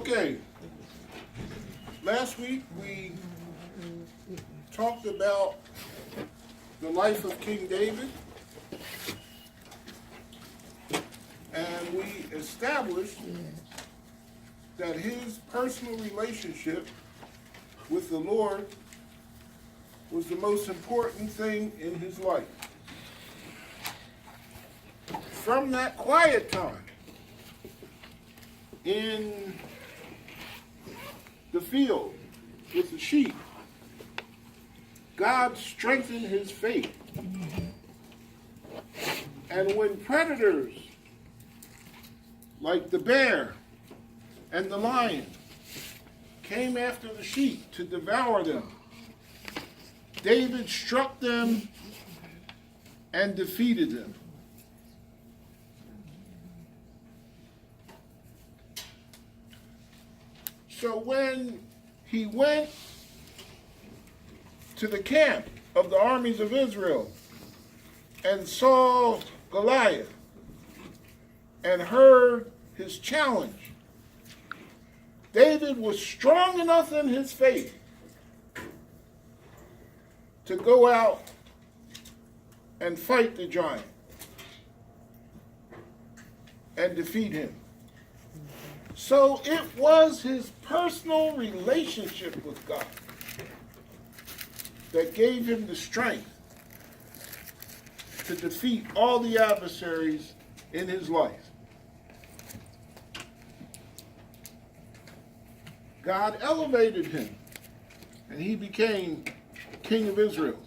Okay, last week we talked about the life of King David, and we established that his personal relationship with the Lord was the most important thing in his life. From that quiet time in the field with the sheep, God strengthened his faith. And when predators like the bear and the lion came after the sheep to devour them, David struck them and defeated them. So when he went to the camp of the armies of Israel and saw Goliath and heard his challenge, David was strong enough in his faith to go out and fight the giant and defeat him. So it was his personal relationship with God that gave him the strength to defeat all the adversaries in his life. God elevated him, and he became king of Israel.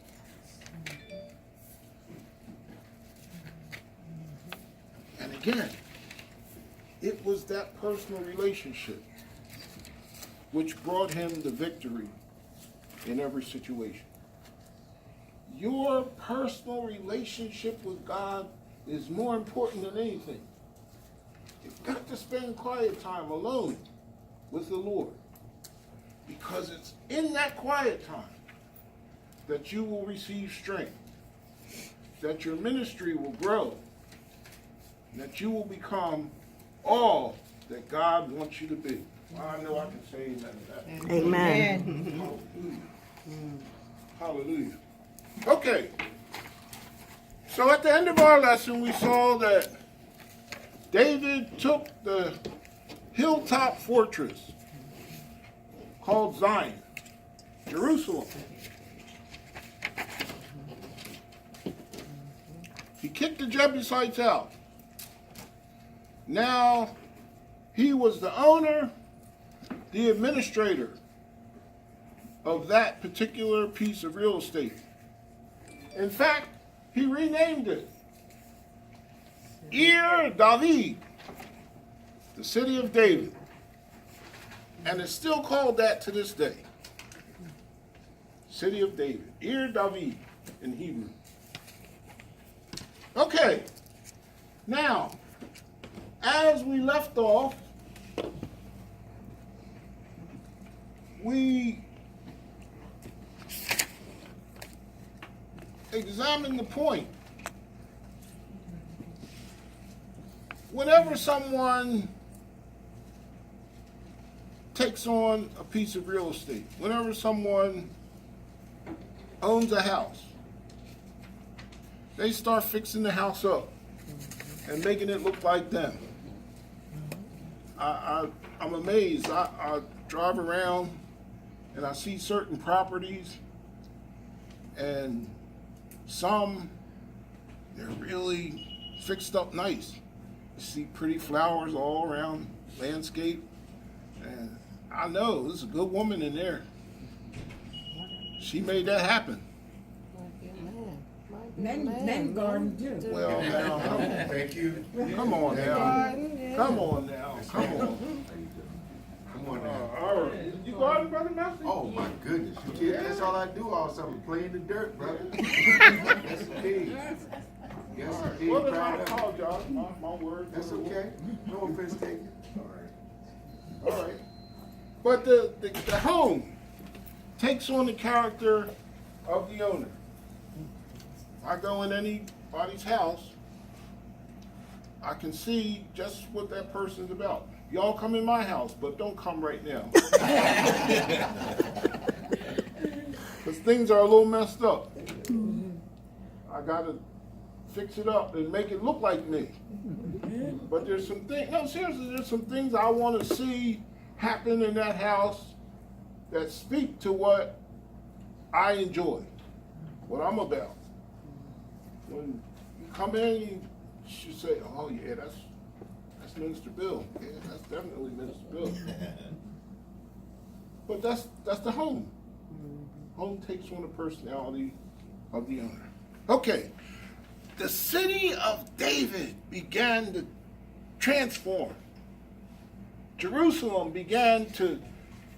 And again, it was that personal relationship which brought him the victory in every situation. Your personal relationship with God is more important than anything. You've got to spend quiet time alone with the Lord, because it's in that quiet time that you will receive strength, that your ministry will grow, and that you will become all that God wants you to be. Well, I know I can say amen to that. Amen. Hallelujah. Hallelujah. Okay. So at the end of our lesson, we saw that David took the hilltop fortress called Zion, Jerusalem. He kicked the Jebusites out. Now, he was the owner, the administrator of that particular piece of real estate. In fact, he renamed it David, the city of David. And it's still called that to this day. City of David, David in Hebrew. Okay, now, as we left off, we examined the point. Whenever someone takes on a piece of real estate, whenever someone owns a house, they start fixing the house up and making it look like them. I'm amazed. I drive around and I see certain properties, and some, they're really fixed up nice. You see pretty flowers all around, landscape, and I know there's a good woman in there. She made that happen. Men garden too. Well, now, Thank you. come on now. Come on now. Come on. Come on now. All right. You garden, Brother Matthew? Oh my goodness, you kid, that's all I do all summer, play in the dirt, brother. Yes indeed. Yes indeed. Well, then I Proud of you. apologize. My word. That's okay. No offense taken. All right. But the home takes on the character of the owner. If I go in anybody's house, I can see just what that person's about. Y'all come in my house, but don't come right now. Because things are a little messed up. I got to fix it up and make it look like me. But there's some things, no, seriously, there's some things I want to see happen in that house that speak to what I enjoy, what I'm about. When you come in, you should say, oh yeah, that's Minister Bill. Yeah, that's definitely Minister Bill. But that's the home. Home takes on the personality of the owner. Okay, the city of David began to transform. Jerusalem began to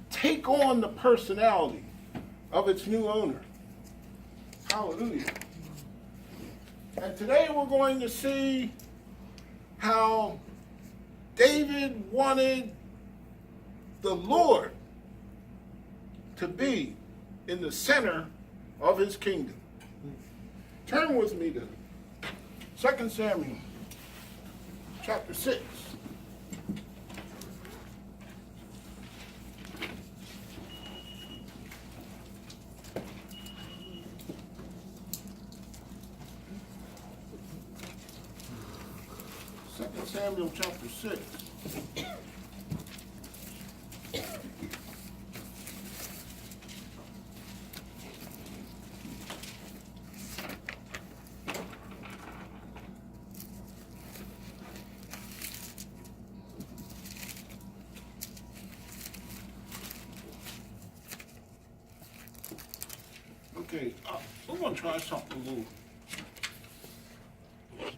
take on the personality of its new owner. Hallelujah. And today we're going to see how David wanted the Lord to be in the center of his kingdom. Turn with me to 2 Samuel chapter 6. Samuel chapter 6. Okay, we're going to try something a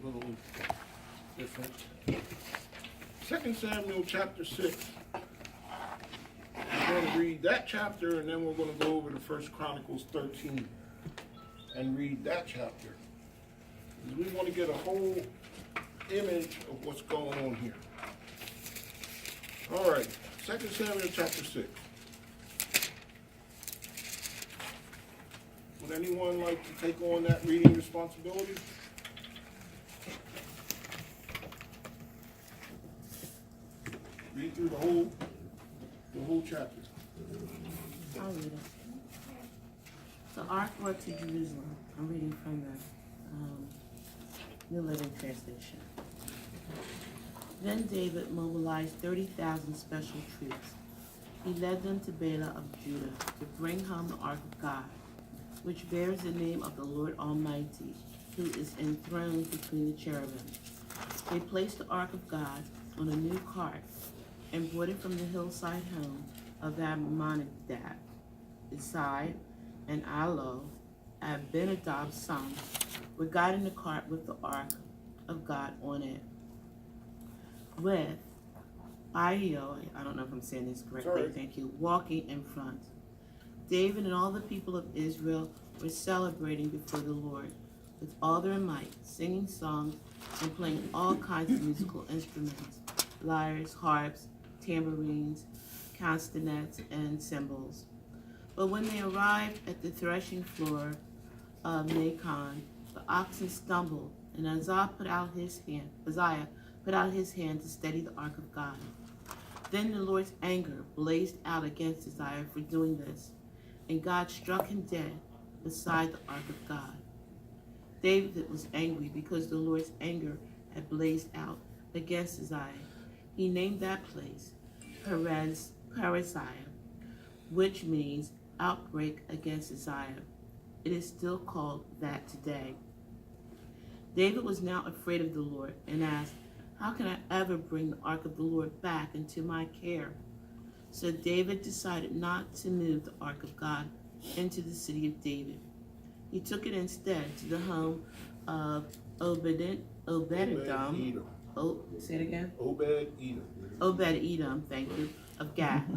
little different. 2 Samuel chapter 6. We're going to read that chapter, and then we're going to go over to 1 Chronicles 13 and read that chapter. Because we want to get a whole image of what's going on here. All right, 2 Samuel chapter 6. Would anyone like to take on that reading responsibility? Read through the whole chapter. I'll read it. The ark brought to Jerusalem. I'm reading from the New Living Translation. Then David mobilized 30,000 special troops. He led them to Bela of Judah to bring home the ark of God, which bears the name of the Lord Almighty, who is enthroned between the cherubim. They placed the ark of God on a new cart and brought it from the hillside home of Abinadab, Isai, and Alo, Abinadab's son, were guiding the cart with the ark of God on it. With Ahio, I don't know if I'm saying this correctly, thank you, walking in front. David and all the people of Israel were celebrating before the Lord with all their might, singing songs and playing all kinds of musical instruments, lyres, harps, tambourines, castanets, and cymbals. But when they arrived at the threshing floor of McClennon, the oxen stumbled, and Isaiah put out his hand to steady the ark of God. Then the Lord's anger blazed out against Isaiah for doing this, and God struck him dead beside the ark of God. David was angry because the Lord's anger had blazed out against Isaiah. He named that place Perizziah, which means outbreak against Isaiah. It is still called that today. David was now afraid of the Lord and asked, how can I ever bring the ark of the Lord back into my care? So David decided not to move the ark of God into the city of David. He took it instead to the home of Obed-Edom. Say it again? Obed-Edom, thank you, of Gath.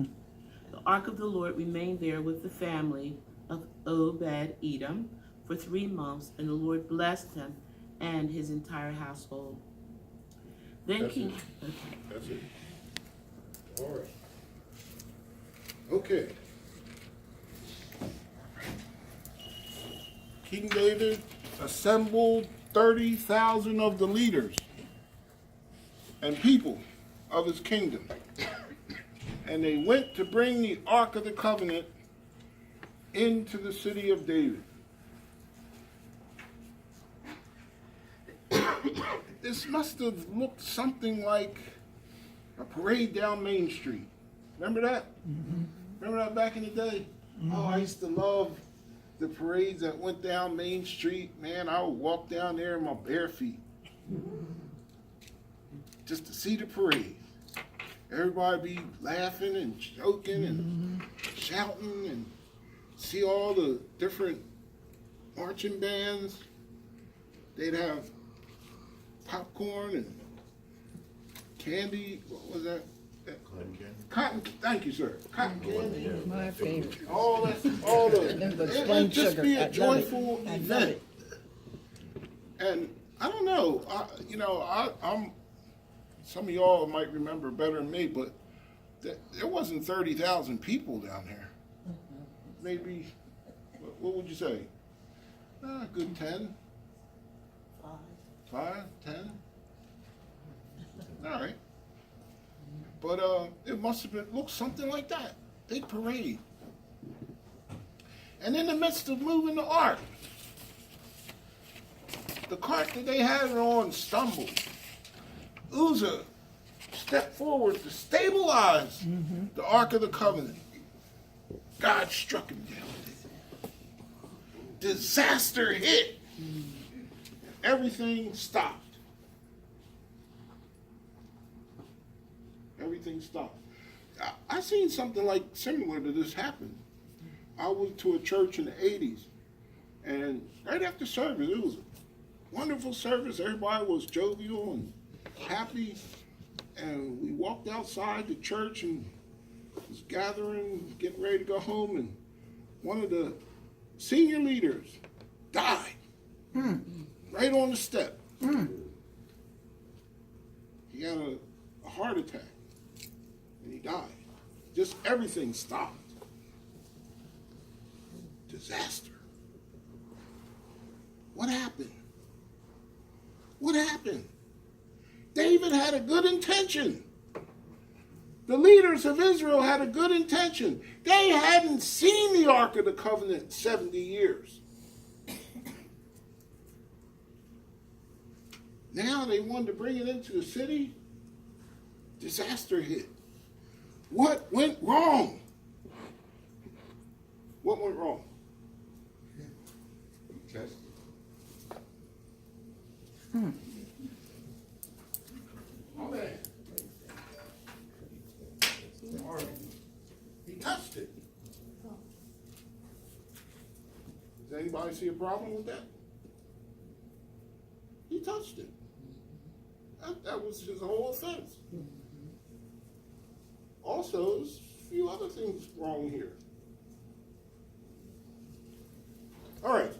The ark of the Lord remained there with the family of Obed-Edom for 3 months, and the Lord blessed him and his entire household. Then That's King... it. Okay. That's it. All right. Okay. King David assembled 30,000 of the leaders and people of his kingdom. And they went to bring the Ark of the Covenant into the city of David. This must have looked something like a parade down Main Street. Remember that? Mm-hmm. Remember that back in the day? Mm-hmm. Oh, I used to love the parades that went down Main Street. Man, I would walk down there in my bare feet just to see the parade. Everybody be laughing and joking and shouting and see all the different marching bands. They'd have popcorn and candy. What was that? Cotton candy. Cotton. Thank you, sir. Cotton candy. My favorite. All that. All the. It would just be a joyful I love event. it. And I don't know. I'm. Some of y'all might remember better than me, but there wasn't 30,000 people down there. Maybe. What would you say? A good 10. 5, 10? All right. But it must have been, looked something like that. Big parade. And in the midst of moving the ark, the cart that they had it on stumbled. Uzzah stepped forward to stabilize the Ark of the Covenant. God struck him down. Disaster hit. Everything stopped. Everything stopped. I seen something like similar to this happen. I went to a church in the 80s, and right after service, it was a wonderful service. Everybody was jovial and happy, and we walked outside the church and was gathering, getting ready to go home, and one of the senior leaders died. Right on the step. He had a heart attack, and he died. Just everything stopped. Disaster. What happened? What happened? David had a good intention. The leaders of Israel had a good intention. They hadn't seen the Ark of the Covenant in 70 years. Now they wanted to bring it into the city. Disaster hit. What went wrong? What went wrong? Test. Oh, man. He touched it. Does anybody see a problem with that? He touched it. That was his whole offense. Also, there's a few other things wrong here. All right.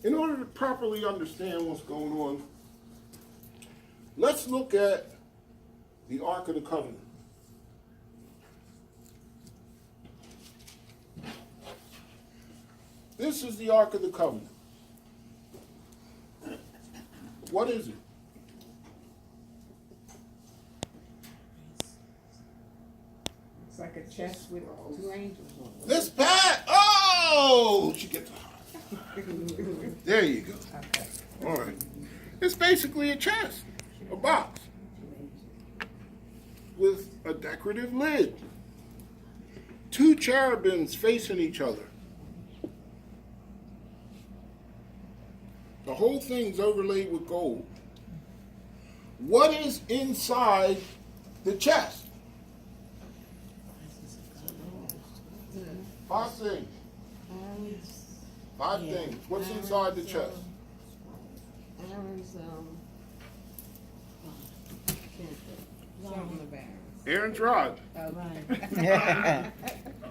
In order to properly understand what's going on, let's look at the Ark of the Covenant. This is the Ark of the Covenant. What is it? It's like a chest with 2 angels on it. This pat. Oh, she gets a heart. There you go. Okay. All right. It's basically a chest, a box, with a decorative lid. 2 cherubims facing each other. The whole thing's overlaid with gold. What is inside the chest? 5 things. 5 things. What's inside the chest? Aaron's, Something about Aaron's rod. Right.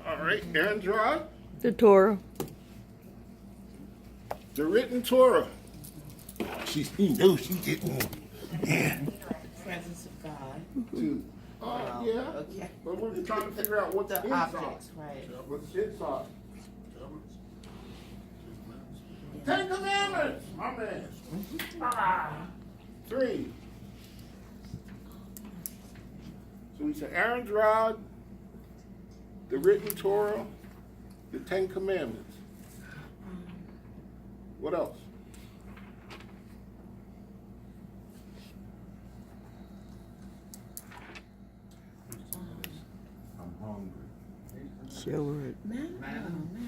All right, Aaron's rod. The Torah. The written Torah. She knows she didn't. Yeah. Presence of God. 2. Yeah. Okay. But we're trying to figure out what's The inside. objects, right. What's inside? 10 Commandments, my man. 3. So we said Aaron's rod, the written Torah, the Ten Commandments. What else? I'm hungry. Sure.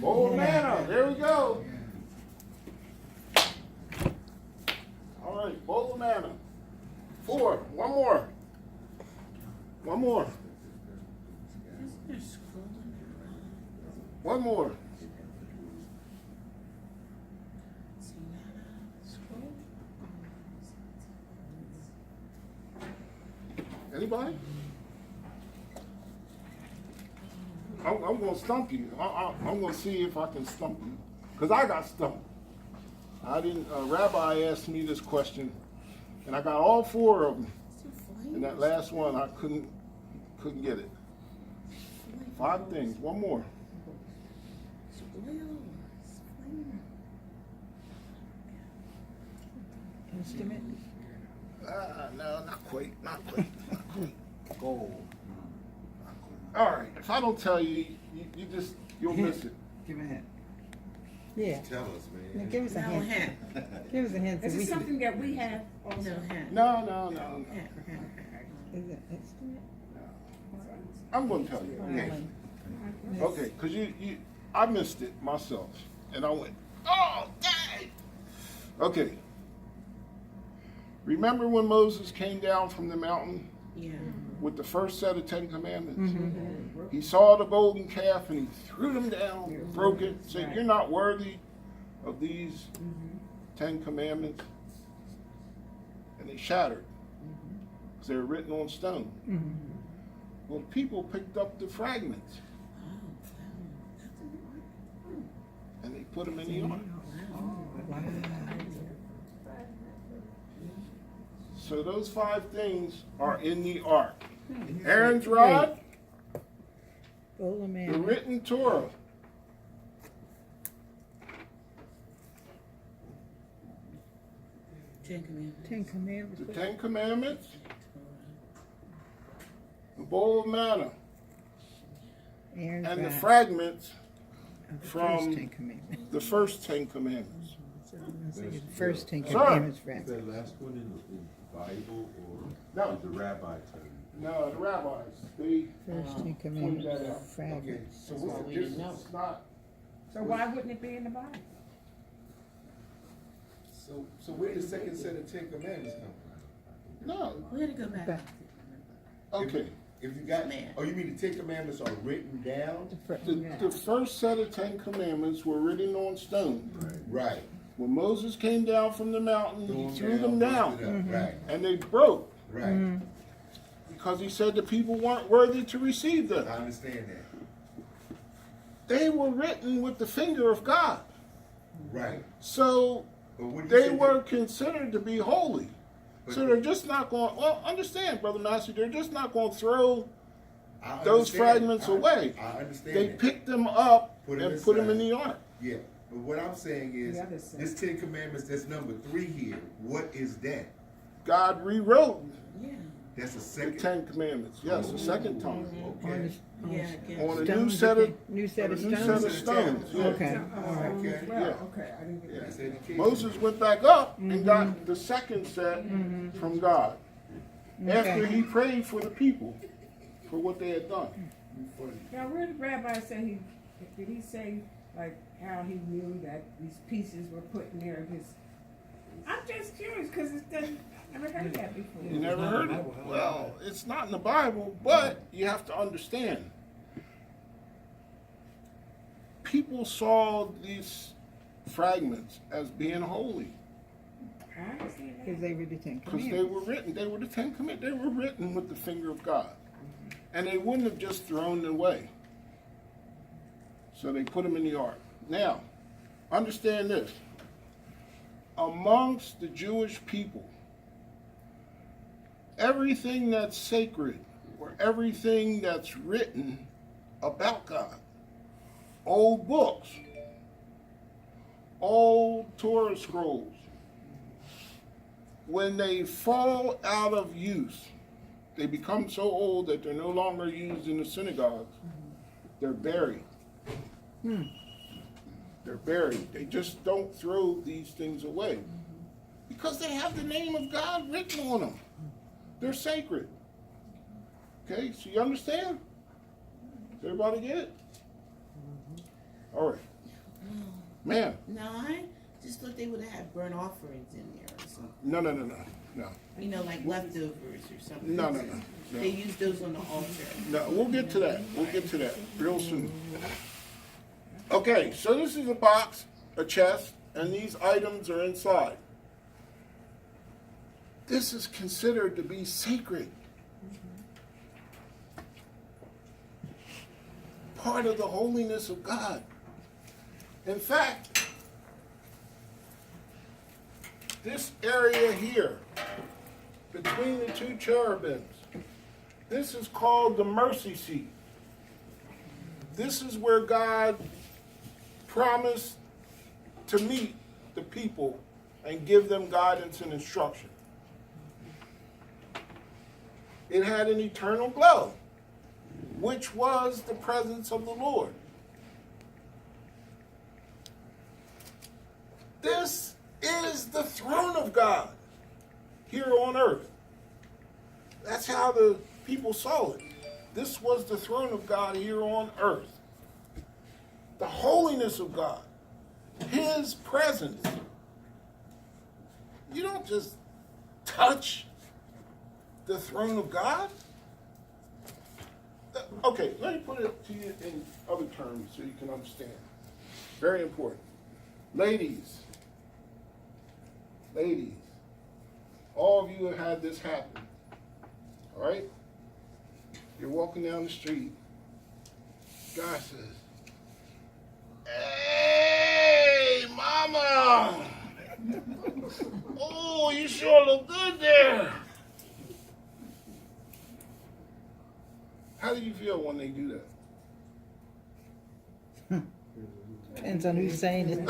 Bowl of manna. There we go. All right, bowl of manna. 4. One more. One more. Isn't there scrolling around? One more. See that? Scroll. Anybody? I'm going to stump you. I'm going to see if I can stump you. Because I got stumped. I didn't, Rabbi asked me this question, and I got all 4 of them. And that last one, I couldn't get it. 5 things. One more. Instrument. No, not quite. Not quite. Not quite. Gold. All right. If I don't tell you, you'll miss it. Give a hint. Yeah. Tell us, Now man. give us a No hint. hint. Give us a hint. Is So we it can. something that we have also? No hint. No. Hint. Is it instrument? I'm going to tell you. Okay. Okay, because I missed it myself. And I went, oh, dang. Okay. Remember when Moses came down from the mountain Yeah. with the first set of 10 Commandments? He saw the golden calf and he threw them down, broke it, said, you're not worthy of these 10 Commandments. And they shattered because they were written on stone. Well, people picked up the fragments and they put them in the ark. So those 5 things are in the ark. Aaron's rod, Bowl of the manna. written Torah, Ten Commandments. 10 Commandments. the 10 Commandments, the bowl of manna, Aaron's and the rod fragments of the from first 10 Commandments. the first 10 Commandments. The first 10 Sir. Commandments Is fragment. that last one in the Bible or No. did the rabbi tell you? No, the rabbis, they First 10 pointed that Commandments out. fragments. So That's why we this didn't know. is not, So why wouldn't it be in the Bible? So where the second set of 10 Commandments come from? no, We had to go back. Back. okay. If you got, Man. oh, you mean the 10 Commandments are written down? The first set of 10 Commandments were written on stone. Right. When Moses came down from the mountain, he threw them down, busted up. Right, and they broke right. because he said the people weren't worthy to receive I them. understand that. They were written with the finger of God, Right. so But what do you they say were that- considered to be holy. So But- they're just not going. Well, understand, Brother Massey, they're just not going to throw I those understand. fragments away. I understand They that. picked them up Put 'em and put them in inside. the ark. Yeah, but what I'm saying is, The other set. this 10 Commandments, that's number 3 here, what is that? God rewrote Yeah. That's a the second. 10 Commandments. Yes, the second time. Okay. Yeah, again. On a new Stones set again? of New set of a new set stones? of stones. Yeah. Okay. Okay. Well, Yeah. okay, I didn't get That's that. education. Moses went back up and got the second set from God after he prayed for the people for what they had done. Now, where did Rabbi say did he say, like, how he knew that these pieces were put in there of his? I'm just curious, because it's done, I never heard that before. You never heard it? Well, it's not in the Bible, but you have to understand. People saw these fragments as being holy I understand that. Because they were the 10 because Commandments. they were written. They were the 10 Commandments. They were written with the finger of God, and they wouldn't have just thrown them away. So they put them in the ark. Now, understand this: amongst the Jewish people, everything that's sacred or everything that's written about God, old books, old Torah scrolls, when they fall out of use, they become so old that they're no longer used in the synagogues. They're buried. They're buried. They just don't throw these things away because they have the name of God written on them. They're sacred. Okay, so you understand? Does everybody get it? All right. Ma'am. No, I just thought they would have had burnt offerings in there or something. No. You know, like leftovers or something. No. They use those on the altar. No, we'll get to that. We'll get to that real soon. Okay, so this is a box, a chest, and these items are inside. This is considered to be sacred. Part of the holiness of God. In fact, this area here, between the two cherubims, this is called the mercy seat. This is where God promised to meet the people and give them guidance and instruction. It had an eternal glow, which was the presence of the Lord. This is the throne of God here on earth. That's how the people saw it. This was the throne of God here on earth. The holiness of God, His presence. You don't just touch the throne of God. Okay, let me put it to you in other terms so you can understand. Very important. Ladies, all of you have had this happen. All right? You're walking down the street. Guy says, "Hey, mama! Oh, you sure look good there." How do you feel when they do that? Depends on who's saying it.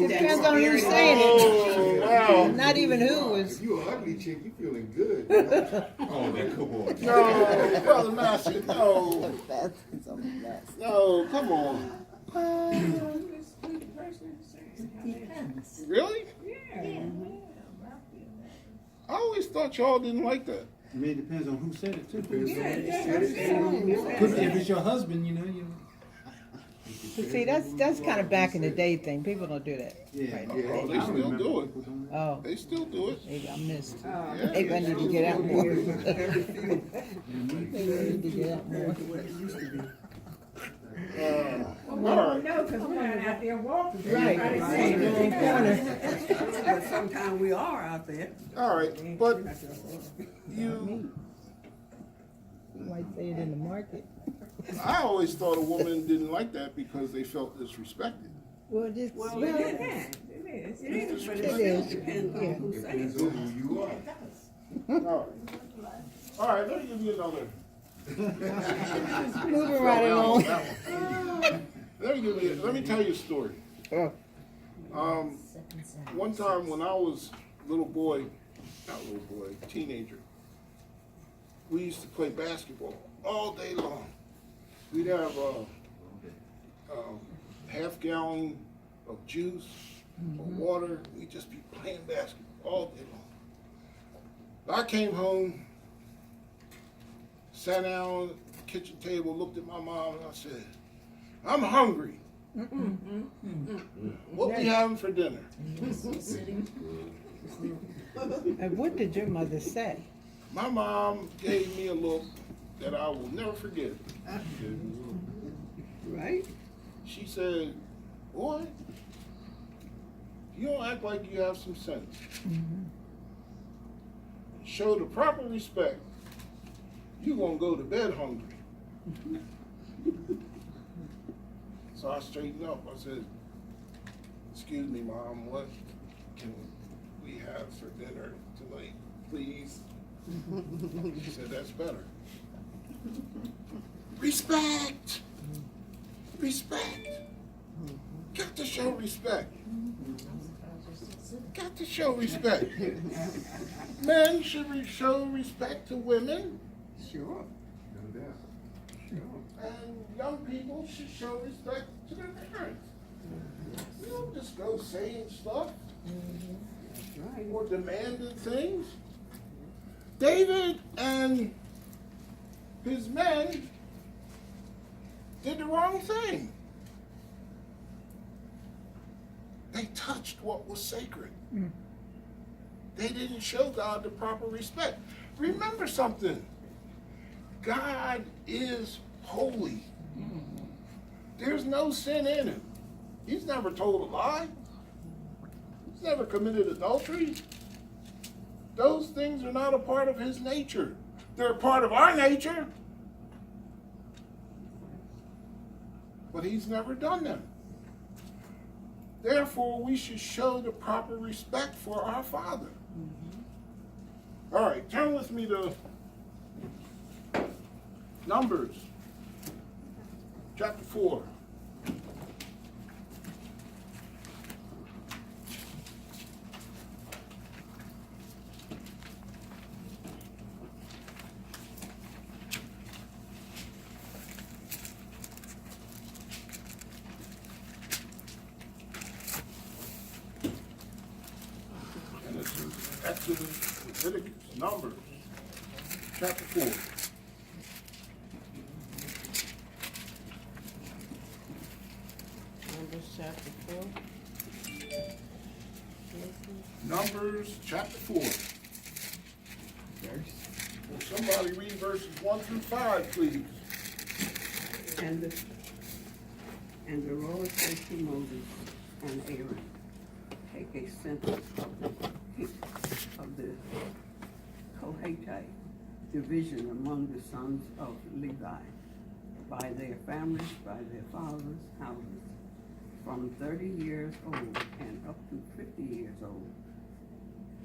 Depends on who's saying it. Oh, wow. Not even who is. If you an ugly chick, you feeling good. Oh, man, come on. No, Brother Massey, no. No, come on. Really? Yeah. I always thought y'all didn't like that. I mean, it depends on who said it too. Yeah. If it's your husband, you know. See, that's kind of back in the day thing. People don't do that. Yeah. Right. Oh, they still do it. Oh, They still do it. maybe I missed. Yeah. Maybe I need to get out more. Maybe I need to get out more. All right. No, because we're not out there walking. Right. Everybody's saying that they Corner. But sometimes we are out there. All right. But you, Might say it in the market. I always thought a woman didn't like that because they felt disrespected. Well, this, Well, well, it It is. It is, but It it is. still depends Yeah. on who says Depends it. on who you are. All right. All right, let me give you another. moving right along. Let me tell you a story. Oh. One time when I was teenager, we used to play basketball all day long. We'd have a half gallon of juice or water. We'd just be playing basketball all day long. I came home, sat down at the kitchen table, looked at my mom, and I said, "I'm hungry. What we having for dinner?" And what did your mother say? My mom gave me a look that I will never forget. Right? She said, "Boy, you don't act like you have some sense. Show the proper respect. You gonna go to bed hungry." So I straightened up. I said, "Excuse me, Mom, what can we have for dinner tonight, please?" She said, "That's better." Respect! Respect! Got to show respect. Got to show respect. Men should show respect to women, Sure, No doubt. sure. and young people should show respect to their parents. You don't just go saying stuff That's right. or demanding things. David and his men did the wrong thing. They touched what was sacred. They didn't show God the proper respect. Remember something. God is holy. There's no sin in him. He's never told a lie. He's never committed adultery. Those things are not a part of his nature. They're a part of our nature. But he's never done them. Therefore, we should show the proper respect for our Father. All right, turn with me to Numbers, chapter 4. Exodus, Leviticus, Numbers, chapter 4. Numbers chapter 4. Numbers, chapter 4. Verse. Will somebody read verses 1 through 5, please? And the Lord said to Moses and Aaron, take a census of the Kohathite division among the sons of Levi, by their families, by their fathers' houses, from 30 years old and up to 50 years old,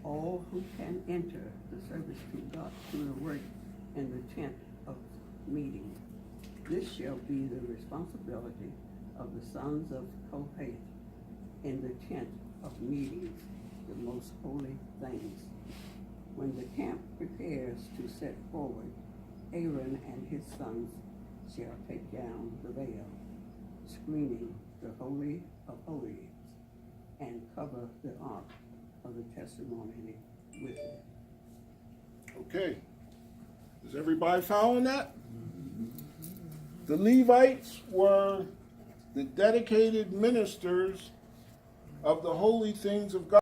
all who can enter the service to God, to the work in the tent of meeting. This shall be the responsibility of the sons of Kohath in the tent of meetings, the most holy things. When the camp prepares to set forward, Aaron and his sons shall take down the veil, screening the Holy of Holies, and cover the ark of the testimony with it. Okay. Is everybody following that? The Levites were the dedicated ministers of the holy things of God.